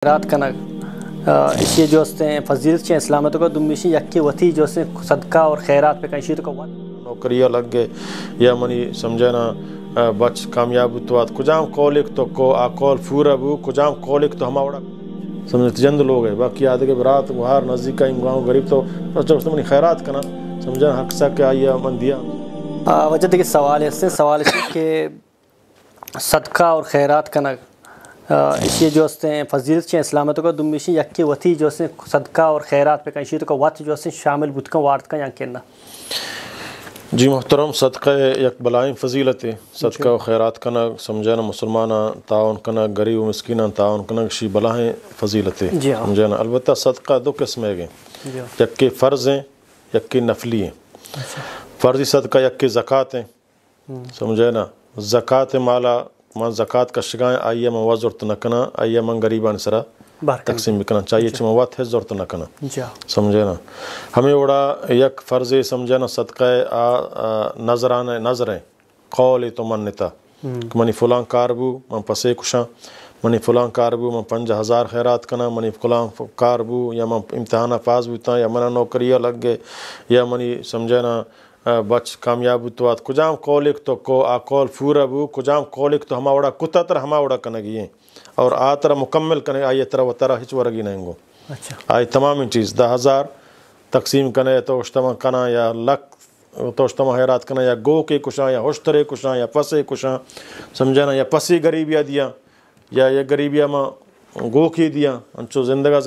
خیرات کنک یہ جو فضیلت چھ اسلامت کو دمشی یکی وتی جو صدقہ اور خیرات پہ کنشید کو نوکریہ لگ گئے یا منی سمجھنا بچ کامیاب تو کجام کولک تو کو آکول فورا بو کجام کولک تو ہما وڑا سمجھت جند لوگ ہے باقی آدھے کے برات وہار نزدیک کا گاؤں غریب تو جب منی خیرات کنا سمجھنا حق سا کہ آئیے من دیا وجہ دیکھیں سوال ہے سوال ہے کہ صدقہ اور خیرات کنک یہ جو فضیلت چھ اسلامت کو دمشی یکی وتی جو صدقہ اور خیرات پہ کنشید کو وت جو شامل بت کن وارت کن یا کہنا جی محترم صدقہ یک بلائیں فضیلت ہے صدقہ و خیرات کنا سمجھنا مسلمانہ تعاون کنا غریب و مسکینہ تعاون کنا شی بلائیں فضیلت ہے سمجھنا البتہ صدقہ دو قسم ہے یکی فرض ہیں یکی نفلی ہیں فرضی صدقہ یکی زکوٰۃ ہیں سمجھنا زکوٰۃ مالا من زکوٰۃ کا شگائیں آئیے من وزرت نکنا آئیے من غریبان سرا تقسیم بکنا چاہیے چھ من وقت ہے زورت نکنا سمجھے نا ہمیں اڑا یک فرض سمجھنا صدقہ نظریں قول تو منتا منی فلان کاربو من پسے کشاں منی فلان کاربو من 5000 خیرات کنا منی فلان کاربو یا من امتحانہ پاس بوتا یا من نوکریہ لگ گئے یا منی سمجھنا بچ کامیاب تو کجام کولک تو کو آکول فورا بو کجام کولک تو ہما وڑا کتا تر ہما وڑا کنگی ہیں اور آترا مکمل کنے آئیے ترہ و ترہ ہچ ورگی نہیں گو آئی تمام چیز 10,000 تقسیم کنے تو اشتما کنا یا لک تو اشتما خیرات کنا یا گو کے کشاں یا ہوشترے کشاں یا پسے کشاں سمجھنا یا پسی غریبیہ دیا یا یہ غریبیہ ما گو کی دیا انچو زندگا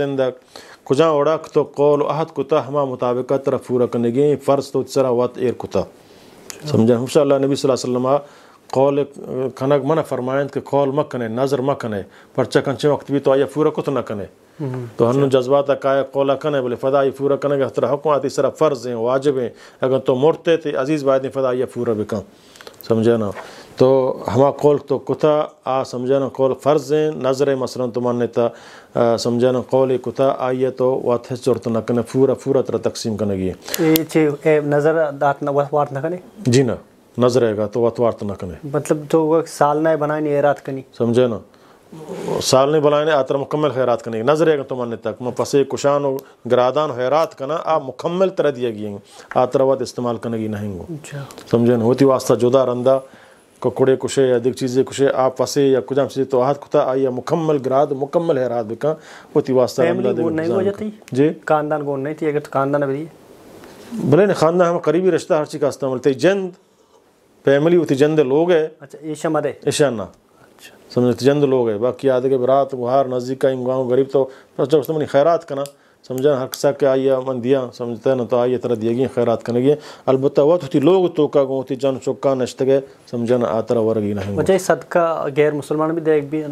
کجا اوڑاک تو قول و عہد کتا ہما مطابقہ طرف پورا کرنے گئے فرض تو سرا وات ایر کتا سمجھا انشاءاللہ نبی صلی اللہ علیہ وسلم قول کھنک منع فرمائند کہ قول مکنے نظر مکنے پرچہ کنچے وقت بھی تو آیا پورا کت نہ کنے تو ہنو جذبات کایا قولا کنے بلے فدا آئی پورا کنے گا ترہ حکماتی سرا فرض ہیں واجب ہیں اگر تو مرتے تھے عزیز باید فدا آئی پورا بکن سمجھا نا تو ہما قول تو کتا آ سمجھنا قول فرض ہیں نظر مثلا تو مانتا سمجھنا قول کتا آئیے تو وات ہے صورت نہ کنے پورا طرح تقسیم کرنے گی نظر دات وارت نہ کنے جی نا نظر ہے گا تو وات نہ کنے مطلب تو وہ سال نہ بنائیں ایرات کنی سمجھے نا سال نہیں بلائیں آتر مکمل خیرات کرنے گی نظر ہے گا تو ماننے تک میں پسے کشان و گرادان و خیرات کنا آپ مکمل طرح دیا گئی آتر وات استعمال کرنے گی نہیں گو سمجھے نا ہوتی واسطہ جدا رندہ ککڑے کشے یا دیکھ چیزیں کشے آپ پسے یا کجام چیزیں تو آہد کتا آئی مکمل گراد مکمل حیرات بکا ہوتی واسطہ فیملی گون نہیں ہو جاتی جی خاندان گون نہیں تھی اگر تو خاندان بھی بلے نے خاندان ہم قریبی رشتہ ہر چیز کا استعمال تھی جند فیملی ہوتی جند لوگ ہے اچھا ایشا مدے ایشانہ سمجھتے جند لوگ ہے باقی آدھے کے برات وہار نزدیک کا گاؤں غریب تو جب اس منی خیرات کنا سمجھنا حق سا کہ آئیے من دیا سمجھتا ہے نا تو آئیے طرح دیا گئی خیرات کرنے گئے البتہ وقت ہوتی لوگ تو کا گو ہوتی جان چکا نشتے گئے سمجھنا آترہ ورگی نہیں وجہ صدقہ غیر مسلمان بھی دیکھ بھی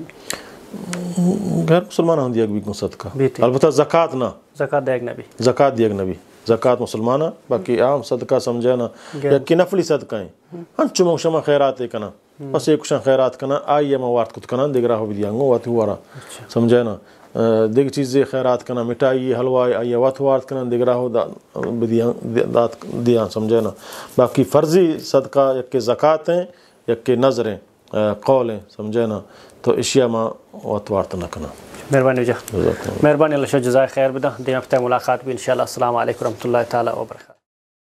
غیر مسلمان ہوں دیا بھی صدقہ البتہ زکوٰۃ نہ زکوٰۃ دیکھ نبی زکوٰۃ دیکھ نبی زکوٰۃ مسلمانہ باقی عام صدقہ سمجھنا یا کہ نفلی صدقہ ہیں ہن چمو شما خیرات کنا بس ایک کشن خیرات کنا آئیے موارد کت کنا دیگر ہو بھی دیا گو وات ہوا رہا سمجھنا دیگر چیزیں خیرات کنا مٹائی حلوائی آئیے وات وارد کنا دیگر ہو دیا سمجھنا باقی فرضی صدقہ یک زکوٰۃ ہیں یک نظر ہیں قول ہیں سمجھنا تو اشیاء ما وات وارد نہ کنا مہربانی وجہ مہربانی اللہ جزائے خیر بدا دین ہفتہ ملاقات بھی انشاءاللہ السلام علیکم ورحمۃ اللہ تعالی وبرکاتہ